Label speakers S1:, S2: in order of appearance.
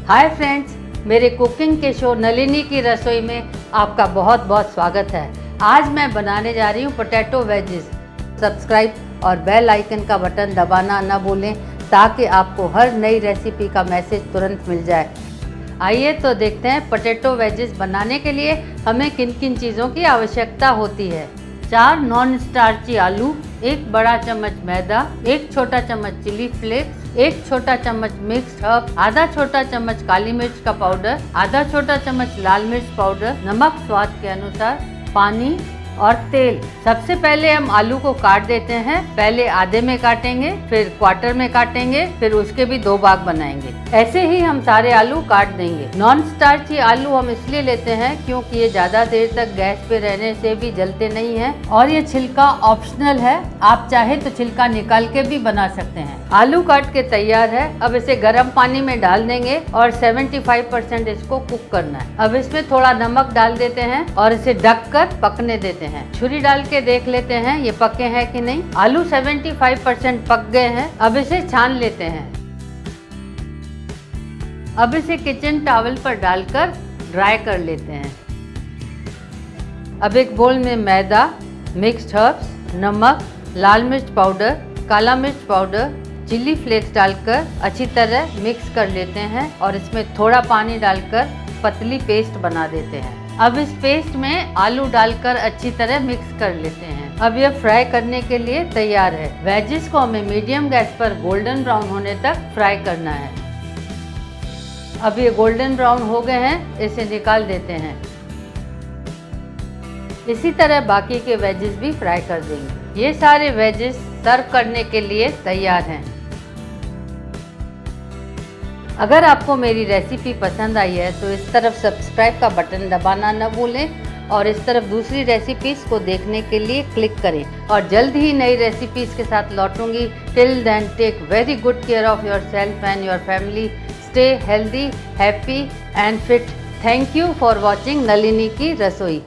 S1: Hi friends, मेरे cooking के show Nalini की रसोई में आपका बहुत बहुत स्वागत है। आज मैं बनाने जा रही हूँ पोटैटो वेजेस। सब्सक्राइब और बेल आइकन का बटन दबाना न भूलें ताकि आपको हर नई रेसिपी का मैसेज तुरंत मिल जाए। आइए तो देखते हैं पोटैटो वेजेस बनाने के लिए हमें किन किन चीज़ों की आवश्यकता होती है। 4 नॉन स्टार्ची आलू, 1 बड़ा चम्मच मैदा, 1 छोटा चम्मच चिली फ्लेक्स, 1 छोटा चम्मच मिक्स्ड हर्ब, आधा छोटा चम्मच काली मिर्च का पाउडर, आधा छोटा चम्मच लाल मिर्च पाउडर, नमक स्वाद के अनुसार, पानी और तेल। सबसे पहले हम आलू को काट देते हैं। पहले आधे में काटेंगे, फिर क्वार्टर में काटेंगे, फिर उसके भी 2 भाग बनाएंगे। ऐसे ही हम सारे आलू काट देंगे। नॉन स्टार्ची आलू हम इसलिए लेते हैं क्योंकि ये ज्यादा देर तक गैस पे रहने से भी जलते नहीं हैं और ये छिलका ऑप्शनल है। आप चाहे तो छिलका निकाल के भी बना सकते हैं। आलू काट के तैयार है। अब इसे गर्म पानी में डाल देंगे और 75% इसको कुक करना है। अब इसमें थोड़ा नमक डाल देते हैं और इसे ढक कर पकने देते हैं। छुरी डाल के देख लेते हैं ये पके हैं कि नहीं। आलू 75% पक गए हैं। अब इसे छान लेते हैं। अब इसे किचन टॉवल पर डालकर ड्राई कर लेते हैं। अब एक बोल में मैदा, मिक्स्ड हर्ब्स, नमक, लाल मिर्च पाउडर, काला मिर्च पाउडर, चिली फ्लेक्स डालकर अच्छी तरह मिक्स कर लेते हैं और इसमें थोड़ा पानी डालकर पतली पेस्ट बना देते हैं। अब इस पेस्ट में आलू डालकर अच्छी तरह मिक्स कर लेते हैं। अब यह फ्राई करने के लिए तैयार है। वेजेस को हमें मीडियम गैस पर गोल्डन ब्राउन होने तक फ्राई करना है। अब ये गोल्डन ब्राउन हो गए हैं, इसे निकाल देते हैं। इसी तरह बाकी के वेजेस भी फ्राई कर देंगे। ये सारे वेजेस सर्व करने के लिए तैयार हैं। अगर आपको मेरी रेसिपी पसंद आई है तो इस तरफ सब्सक्राइब का बटन दबाना न भूलें और इस तरफ दूसरी रेसिपीज़ को देखने के लिए क्लिक करें। और जल्द ही नई रेसिपीज़ के साथ लौटूंगी। Till then take very good care of yourself and your family. Stay healthy, happy and fit. Thank you for watching Nalini की रसोई।